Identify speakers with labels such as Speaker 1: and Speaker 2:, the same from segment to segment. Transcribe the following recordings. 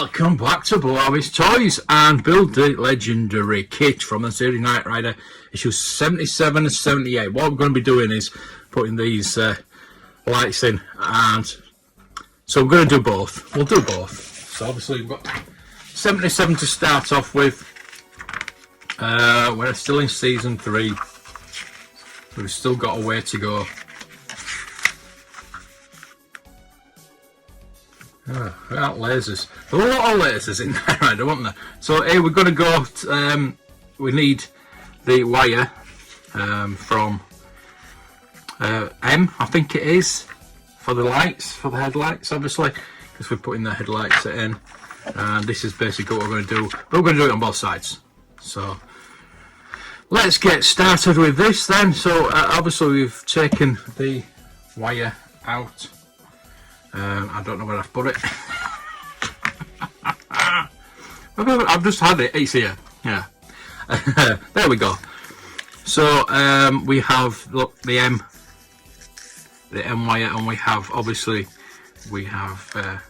Speaker 1: Welcome back to Blow Toys and build the legendary Kitt from the series Knight Rider issues 77 and 78. What we're going to be doing is putting these lights in, and so we're going to do both. We'll do both. So obviously we've got 77 to start off with. We're still in season 3. We've still got a way to go. Oh, without lasers. There were a lot of lasers in there, right, wasn't there? So here we're going to go, we need the wire from M, I think it is, for the lights, for the headlights, obviously, because we're putting the headlights in. And this is basically what we're going to do. But we're going to do it on both sides. So let's get started with this then. So obviously we've taken the wire out. I don't know where I've put it. I've just had it. It's here. Yeah. There we go. So we have, look, the M wire, and we have, obviously, we have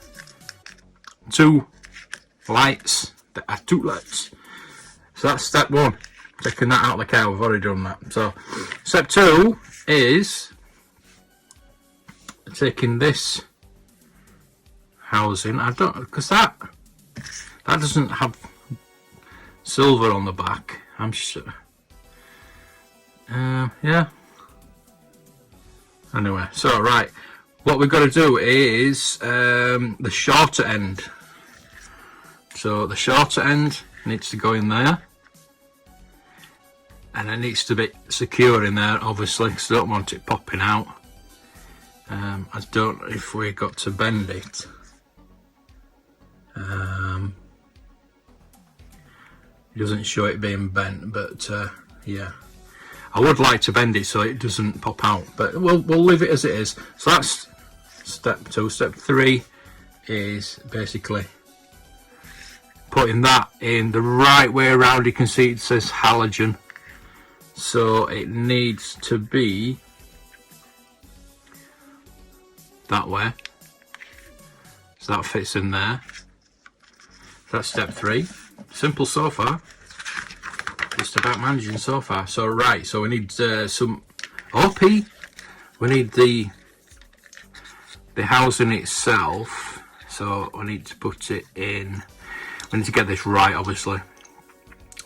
Speaker 1: 2 lights. There are 2 lights. So that's step 1. Taking that out of the car. We've already done that. So step 2 is taking this housing. I don't, because that doesn't have silver on the back, I'm sure. Yeah. Anyway, so right, what we've got to do is the shorter end. So the shorter end needs to go in there, and it needs to be secure in there, obviously, because I don't want it popping out. I don't know if we got to bend it. It doesn't show it being bent, but yeah, I would like to bend it so it doesn't pop out, but we'll leave it as it is. So that's step 2. Step 3 is basically putting that in the right way around. You can see it says halogen, so it needs to be that way, so that fits in there. That's step 3. Simple so far. Just about managing so far. So right, so we need some OP. We need the housing itself. So we need to put it in. We need to get this right, obviously.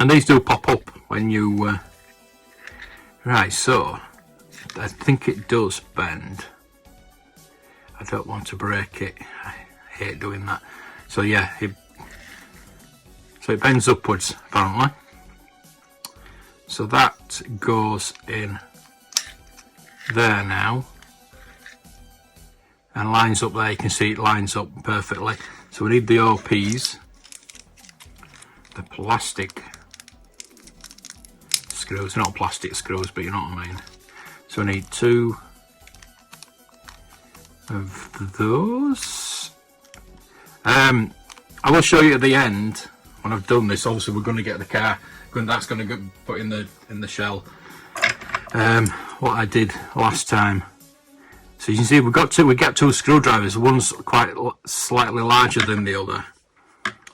Speaker 1: And these do pop up when you. Right, so I think it does bend. I don't want to break it. I hate doing that. So yeah, so it bends upwards, apparently. So that goes in there now, and lines up there. You can see it lines up perfectly. So we need the OPs, the plastic screws, not plastic screws, but you know what I mean. So we need 2 of those. I will show you at the end when I've done this. Obviously we're going to get the car, that's going to get put in the shell, what I did last time. So you can see we got 2 screwdrivers. One's quite slightly larger than the other,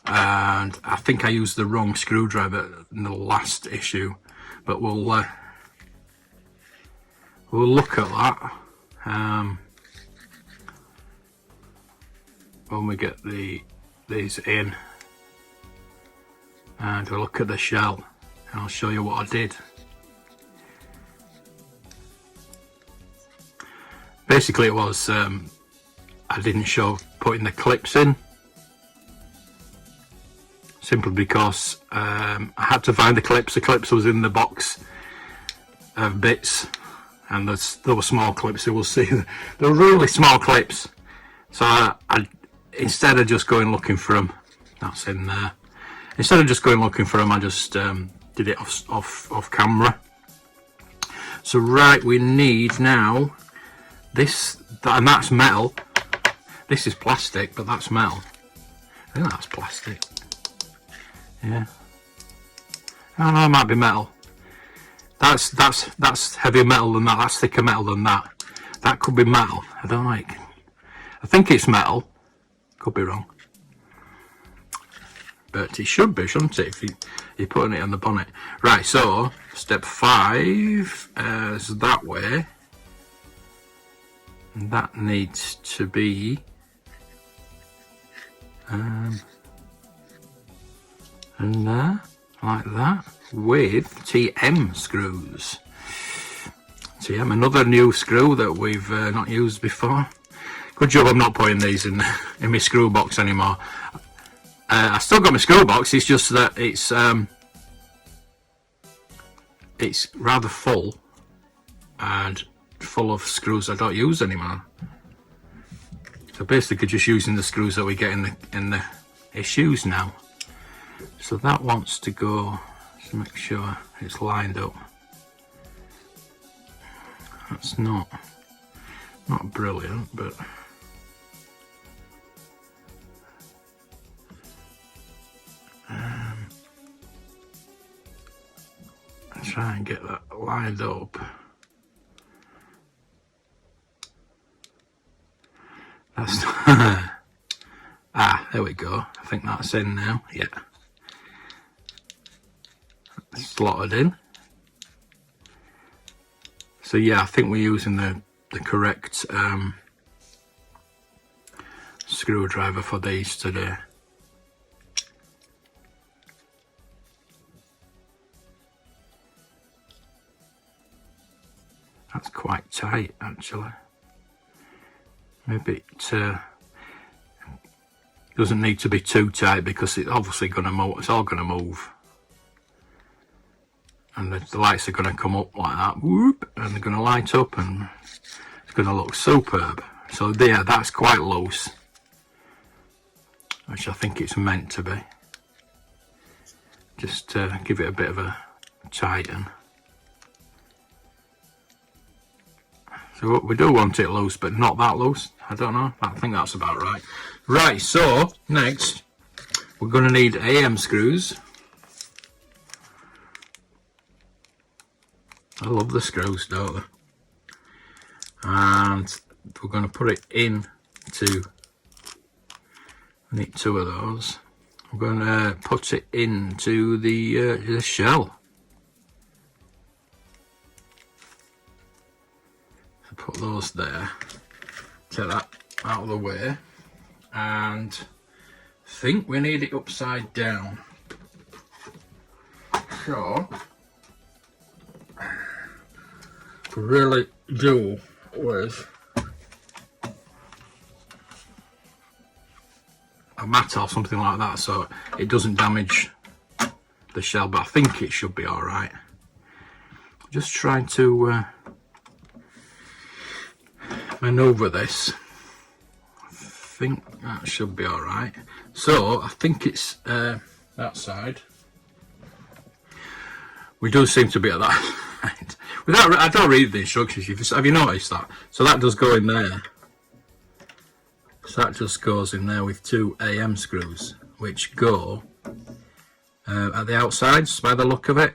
Speaker 1: and I think I used the wrong screwdriver in the last issue, but we'll look at that when we get these in, and we'll look at the shell, and I'll show you what I did. Basically it was, I didn't show putting the clips in, simply because I had to find the clips. The clips was in the box of bits, and there were small clips. You will see they were really small clips. So I instead of just going looking for them, that's in there. Instead of just going looking for them, I just did it off camera. So right, we need now this, and that's metal. This is plastic, but that's metal. I think that's plastic. Yeah. Oh no, it might be metal. That's heavier metal than that. That's thicker metal than that. That could be metal. I don't like. I think it's metal. Could be wrong. but it should be, shouldn't it, if you're putting it on the bonnet. Right, so step 5 is that way, and that needs to be and there, like that, with TM screws. TM, another new screw that we've not used before. Good job I'm not putting these in my screw box anymore. I still got my screw box, it's just that it's rather full and full of screws I don't use anymore. So basically just using the screws that we get in the issues now. So that wants to go, to make sure it's lined up. That's not brilliant, but try and get that lined up. That's there we go. I think that's in now. Yeah, slotted in. So yeah, I think we're using the correct screwdriver for these today. That's quite tight, actually. Maybe it doesn't need to be too tight because it's obviously going to move. It's all going to move, and the lights are going to come up like that, whoop, and they're going to light up, and it's going to look superb. So there, that's quite loose, which I think it's meant to be. Just give it a bit of a tighten. So we do want it loose, but not that loose. I don't know. I think that's about right. Right, so next we're going to need AM screws. I love the screws, don't they? And we're going to put it into, I need 2 of those. I'm going to put it into the shell. Put those there, take that out of the way, and I think we need it upside down. So really do with a mat or something like that so it doesn't damage the shell, but I think it should be alright. Just trying to maneuver this. I think that should be alright. So I think it's that side. We do seem to be at that side. I don't read the instructions. Have you noticed that? So that does go in there. So that just goes in there with 2 AM screws, which go at the outsides by the look of it.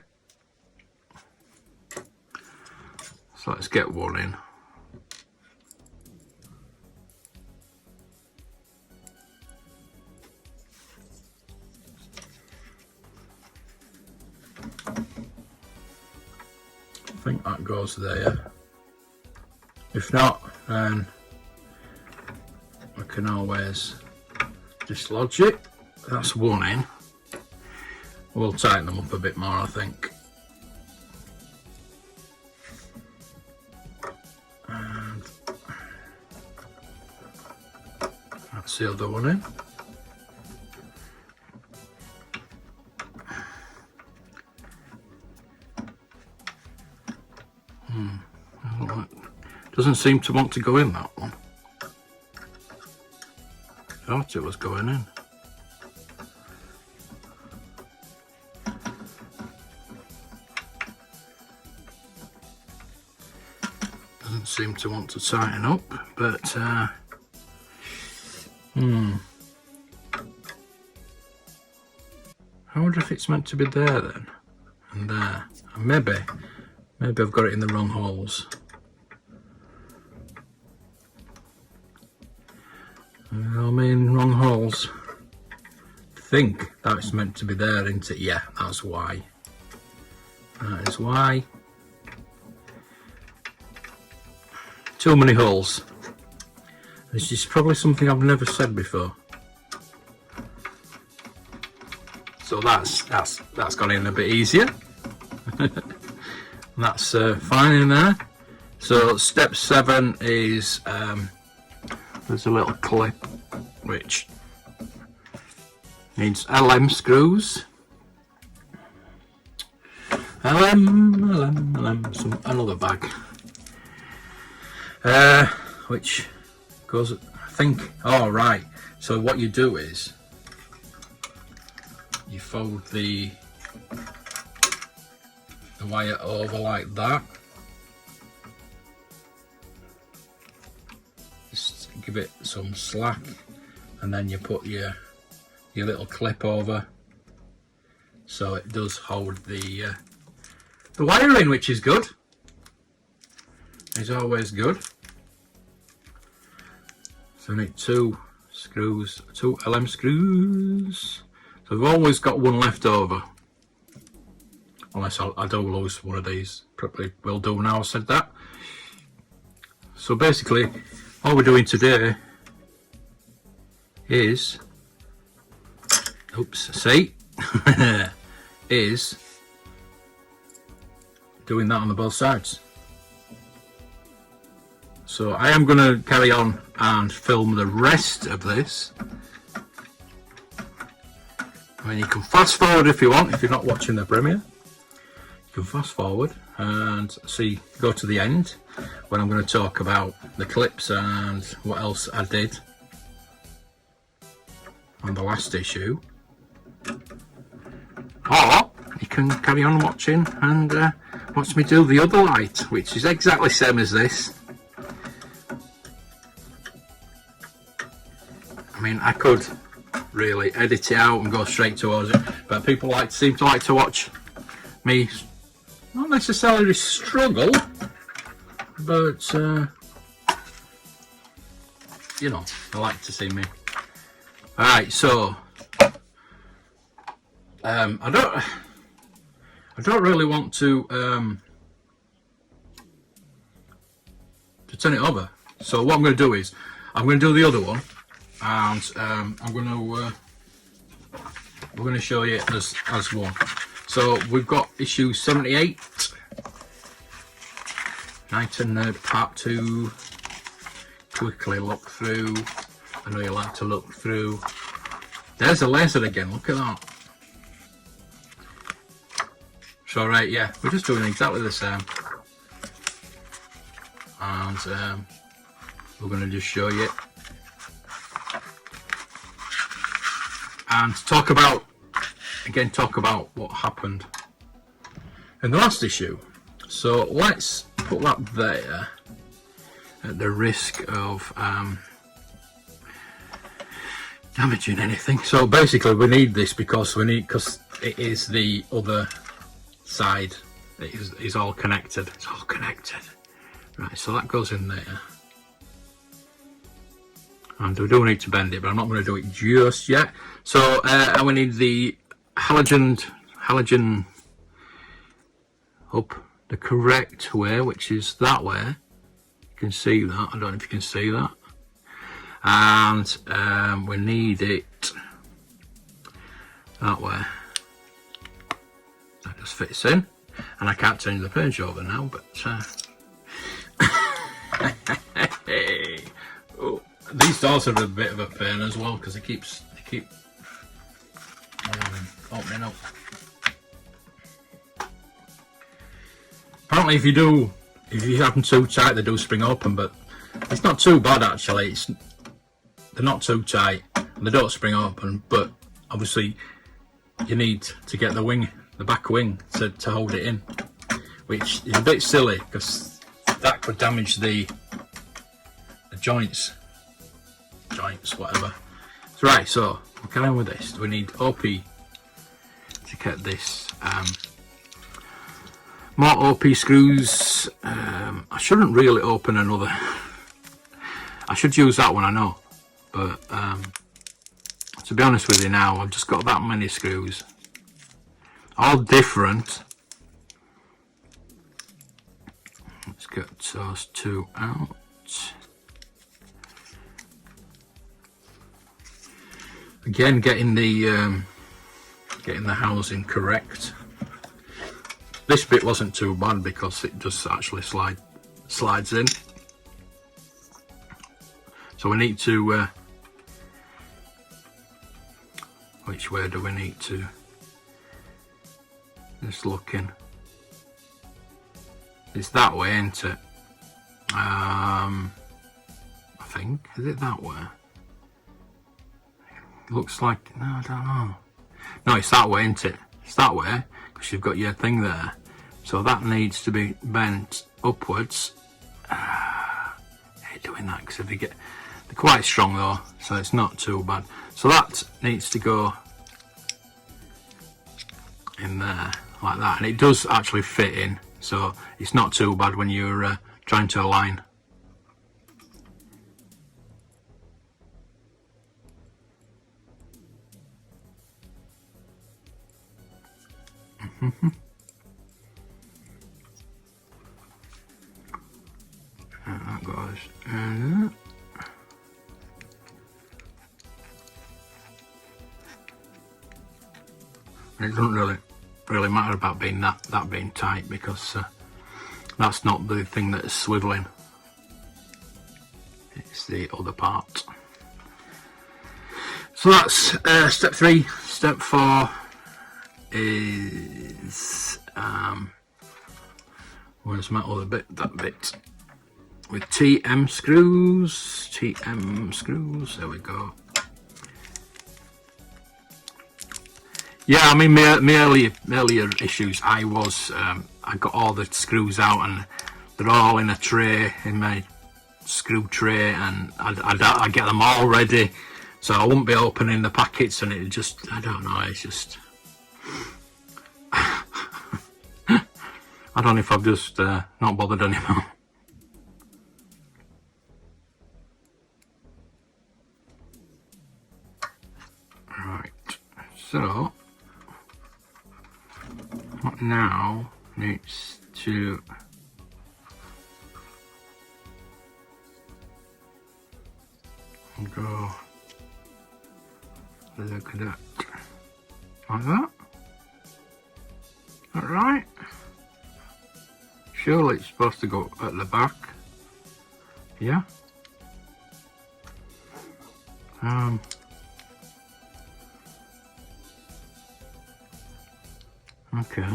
Speaker 1: So let's get one in. I think that goes there. If not, then we can always dislodge it. That's one in. We'll tighten them up a bit more, I think. And that's the other one in. Doesn't seem to want to go in, that one. I thought it was going in. Doesn't seem to want to tighten up, but I wonder if it's meant to be there then, and there. And maybe I've got it in the wrong holes. I mean, wrong holes. I think that's meant to be there, isn't it? Yeah, that's why. That is why. Too many holes. This is probably something I've never said before. So that's gone in a bit easier. That's fine in there. So step 7 is there's a little clip which needs LM screws. Another bag. Which goes, I think, oh right. So what you do is you fold the wire over like that. Just give it some slack, and then you put your little clip over, so it does hold the wire in, which is good. It's always good. So I need 2 screws, 2 LM screws. So I've always got one left over, unless I do lose one of these. Probably will do now I said that. So basically, all we're doing today is, is doing that on the both sides. So I am going to carry on and film the rest of this. I mean, you can fast forward if you want, if you're not watching the premiere. You can fast forward and see, go to the end when I'm going to talk about the clips and what else I did on the last issue. Or you can carry on watching and watch me do the other light, which is exactly the same as this. I mean, I could really edit it out and go straight towards it, but people seem to like to watch me not necessarily struggle, but you know, they like to see me. Alright, so I don't really want to turn it over. So what I'm going to do is I'm going to do the other one, and we're going to show you as one. So we've got issue 78, Night and Nerd Part 2. Quickly look through. I know you like to look through. There's a laser again, look at that. So right, yeah, we're just doing exactly the same. And we're going to just show you and talk about what happened in the last issue. So let's put that there at the risk of damaging anything. So basically we need this because it is the other side. It is all connected. It's all connected. Right, so that goes in there. And we do need to bend it, but I'm not going to do it just yet. So we need the halogen up the correct way, which is that way. You can see that. I don't know if you can see that. And we need it that way. That just fits in. And I can't change the page over now, but oh, these doors are a bit of a pain as well, because they keep opening up. Apparently if you have them too tight, they do spring open, but it's not too bad actually. They're not too tight, they don't spring open, but obviously you need to get the back wing to hold it in, which is a bit silly because that could damage the joints, whatever. So right, so we're carrying with this. We need OP to get this. More OP screws. I shouldn't really open another. I should use that one, I know, but to be honest with you now, I've just got that many screws, all different. Let's get those two out. Again, getting the housing correct. This bit wasn't too bad because it just actually slides in. So we need to, which way do we need to? Just looking. It's that way, ain't it? I think. Is it that way? It looks like, no, I don't know. No, it's that way, ain't it? It's that way, because you've got your thing there. So that needs to be bent upwards. I hate doing that, because if you get, they're quite strong though, so it's not too bad. So that needs to go in there, like that. And it does actually fit in, so it's not too bad when you're trying to align. And that goes in there. And it doesn't really matter about being that being tight, because that's not the thing that is swiveling. It's the other part. So that's step 3. Step 4 is where's my other bit? That bit with TM screws. There we go. Yeah, I mean, my earlier issues, I got all the screws out and they're all in a tray, in my screw tray, and I get them all ready, so I won't be opening the packets, and it just, I don't know, it's just I don't know if I've just not bothered anymore. Right, so what now needs to go, look at that, like that. All right. Surely it's supposed to go at the back. Yeah. Okay.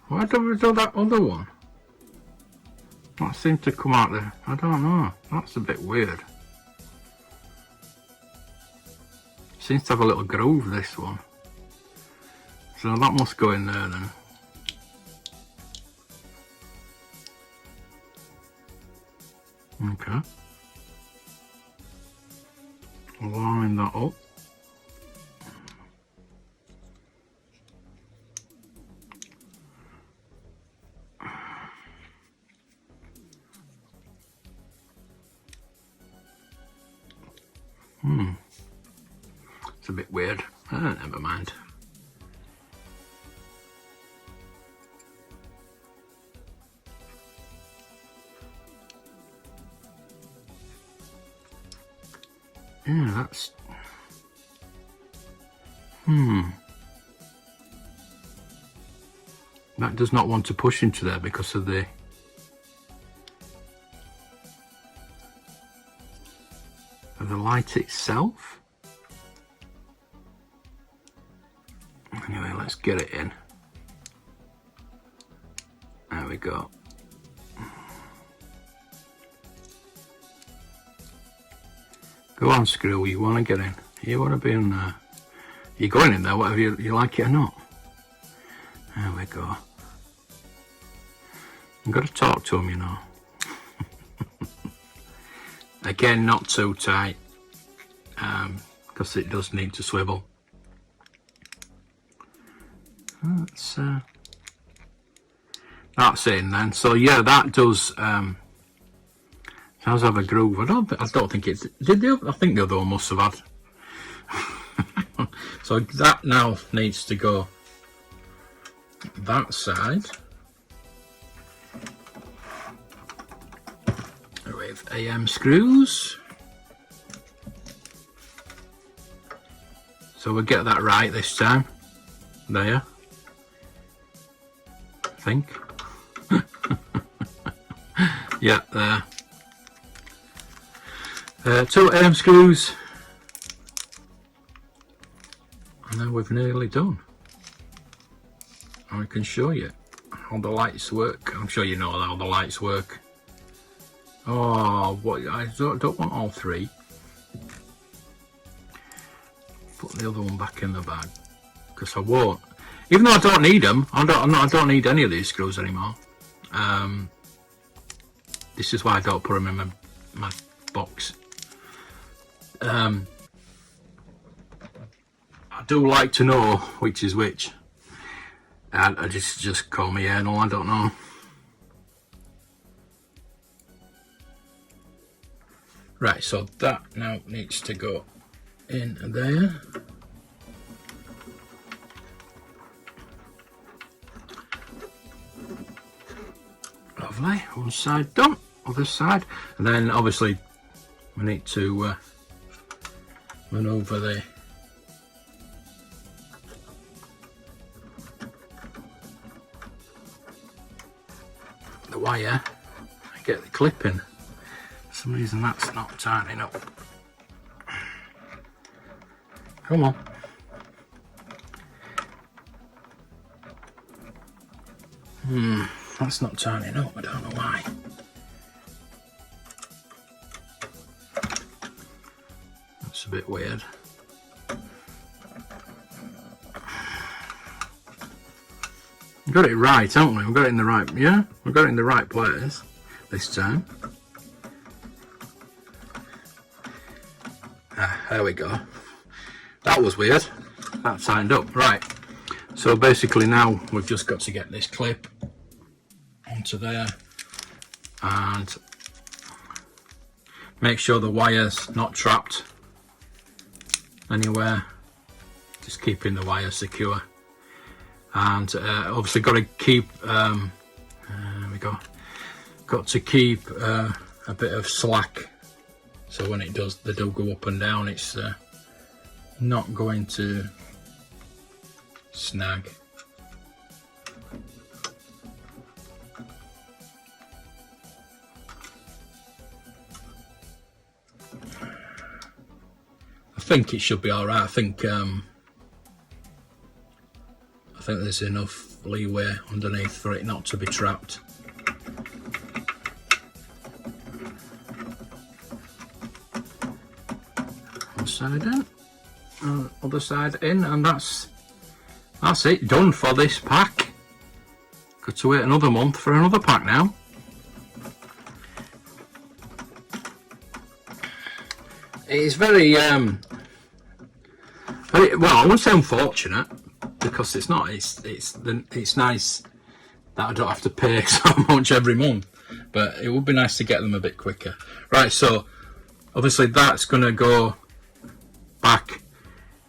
Speaker 1: Why don't we do that other one? That seemed to come out there. I don't know. That's a bit weird. Seems to have a little groove, this one. So that must go in there then. Okay. Line that up. It's a bit weird. Never mind. Yeah, that's... That does not want to push into there because of the... light itself. Anyway, let's get it in. There we go. Go on, screw, you want to get in. You want to be in there. You're going in there, whether you like it or not. There we go. I've got to talk to him, you know. Again, not too tight, because it does need to swivel. That's in then. So yeah, that does. So does have a groove. I don't think it's. Did the? I think the other one must have had. So that now needs to go that side with AM screws. So we'll get that right this time. There. I think. Yeah, there. 2 AM screws. And then we've nearly done. I can show you how the lights work. I'm sure you know how the lights work. Oh, what? I don't want all 3. Put the other one back in the bag because I won't. Even though I don't need them, I don't need any of these screws anymore. This is why I don't put them in my box. I do like to know which is which. I just call me anal, I don't know. Right, so that now needs to go in there. Lovely, one side done, other side. And then obviously we need to maneuver the wire and get the clip in. For some reason that's not tightening up. Come on. That's not tightening up, I don't know why. That's a bit weird. We got it right, haven't we? We got it in the right, yeah? We got it in the right place this time. There we go. That was weird. That tightened up. Right. So basically now we've just got to get this clip onto there and make sure the wire's not trapped anywhere. Just keeping the wire secure. And obviously got to keep, there we go, got to keep a bit of slack, so when it does, they do go up and down, it's not going to snag. I think it should be alright. I think there's enough leeway underneath for it not to be trapped. One side in, other side in, and that's it, done for this pack. Got to wait another month for another pack now. It's very well, I wouldn't say unfortunate, because it's not. It's nice that I don't have to pay so much every month, but it would be nice to get them a bit quicker. Right, so obviously that's going to go back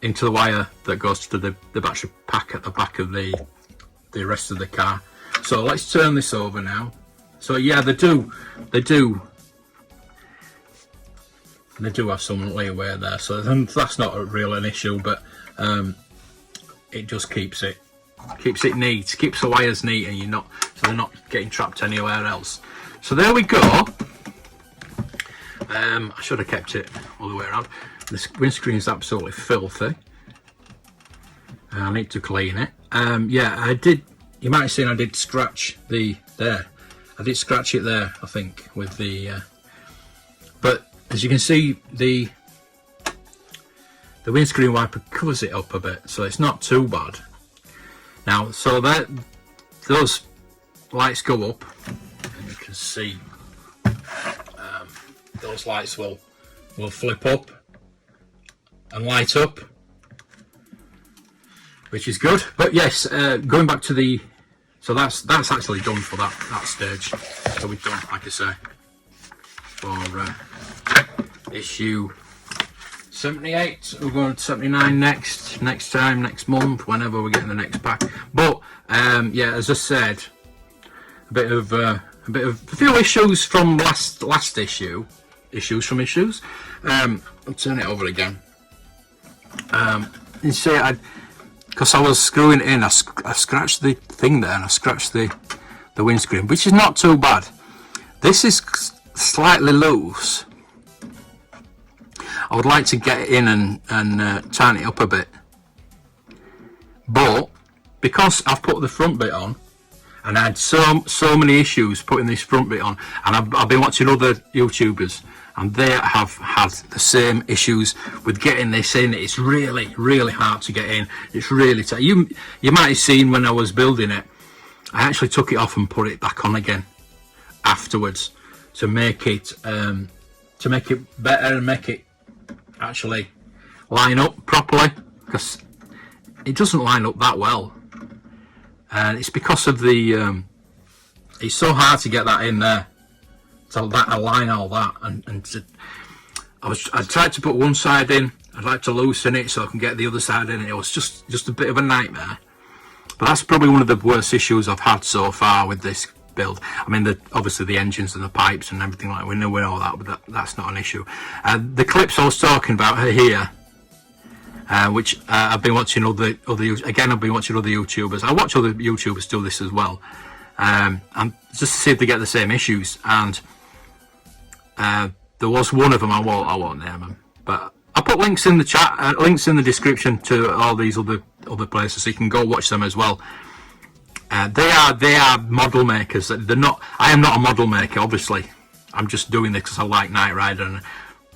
Speaker 1: into the wire that goes to the battery pack at the back of the rest of the car. So let's turn this over now. So yeah, they do have some leeway there, so that's not an issue, but it just keeps it neat, keeps the wires neat, and so they're not getting trapped anywhere else. So there we go. I should have kept it all the way around. The windscreen is absolutely filthy. I need to clean it. Yeah, I did. You might have seen I did scratch there. I did scratch it there, I think, with the. But as you can see, the windscreen wiper covers it up a bit, so it's not too bad. Now, so that those lights go up, and you can see those lights will flip up and light up, which is good. But yes, going back to so that's actually done for that stage. So we've done, like I say, for issue 78. We're going to 79 next month, whenever we're getting the next pack. But yeah, as I said, a few issues from last issue. I'll turn it over again. You see, because I was screwing it in, I scratched the thing there, and I scratched the windscreen, which is not too bad. This is slightly loose. I would like to get it in and tighten it up a bit, but because I've put the front bit on, and I had so many issues putting this front bit on, and I've been watching other YouTubers, and they have had the same issues with getting this in. It's really, really hard to get in. It's really tight. You might have seen when I was building it, I actually took it off and put it back on again afterwards to make it better and make it actually line up properly, because it doesn't line up that well, and it's because of the it's so hard to get that in there, to align all that, and I tried to put one side in. I'd like to loosen it so I can get the other side in. It was just a bit of a nightmare. But that's probably one of the worst issues I've had so far with this build. I mean, obviously the engines and the pipes and everything like that, we know all that, but that's not an issue. The clips I was talking about are here, which I've been watching I've been watching other YouTubers. I watch other YouTubers do this as well, and just to see if they get the same issues. And there was one of them, I won't name them, but I'll put links in the chat, links in the description to all these other places, so you can go watch them as well. They are model makers. They're not. I am not a model maker, obviously. I'm just doing this because I like Knight Rider, and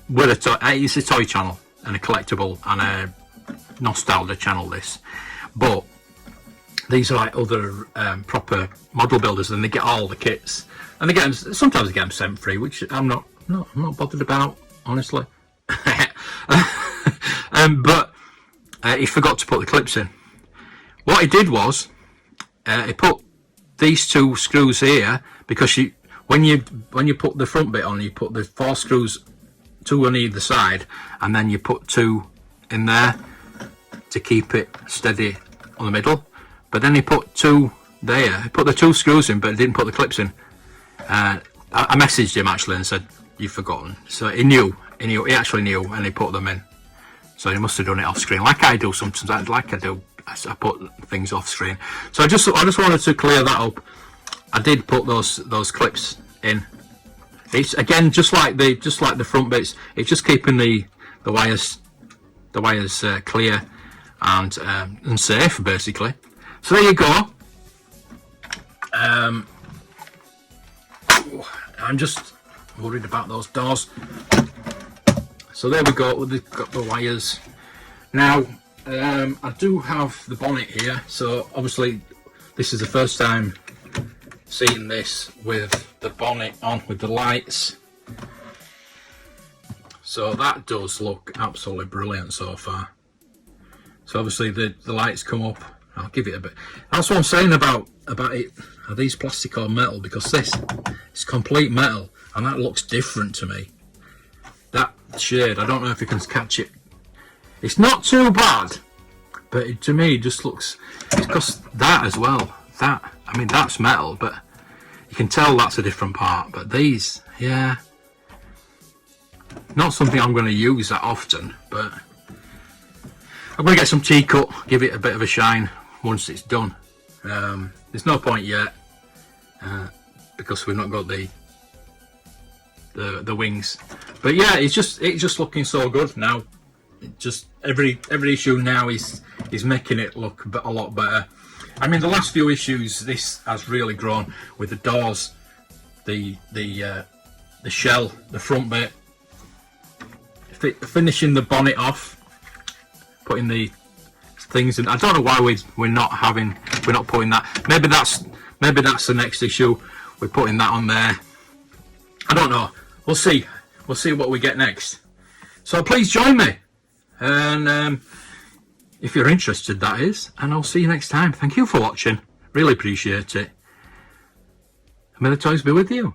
Speaker 1: it's a toy channel and a collectible and a nostalgia channel. This, but these are like other proper model builders, and they get all the kits, and they get them, sometimes they get them sent free, which I'm not bothered about, honestly. But he forgot to put the clips in. What he did was he put these two screws here, because when you put the front bit on, you put the 4 screws, 2 on either side, and then you put 2 in there to keep it steady on the middle. But then he put 2 there. He put the 2 screws in, but he didn't put the clips in. I messaged him actually and said, "You've forgotten." So he knew. He actually knew, and he put them in. So he must have done it off screen, like I do sometimes. I put things off screen. So I just wanted to clear that up. I did put those clips in. It's again just like the front bits. It's just keeping the wires clear and safe, basically. So there you go. I'm just worried about those doors. So there we go. We've got the wires. Now I do have the bonnet here, so obviously this is the first time seeing this with the bonnet on, with the lights. So that does look absolutely brilliant so far. So obviously the lights come up. I'll give it a bit. That's what I'm saying about it. Are these plastic or metal? Because this is complete metal, and that looks different to me. That shade, I don't know if you can catch it. It's not too bad, but to me it just looks, it's because that as well, I mean that's metal, but you can tell that's a different part. But these, yeah, not something I'm going to use that often, but I'm going to get some T-cut, give it a bit of a shine once it's done. There's no point yet, because we've not got the wings. But yeah, it's just looking so good now. It just every issue now is making it look a lot better. I mean, the last few issues, this has really grown with the doors, the shell, the front bit, finishing the bonnet off, putting the things in. I don't know why we're not putting that. Maybe that's the next issue. We're putting that on there. I don't know. We'll see what we get next. So please join me, and if you're interested, that is, and I'll see you next time. Thank you for watching. Really appreciate it. May the toys be with you.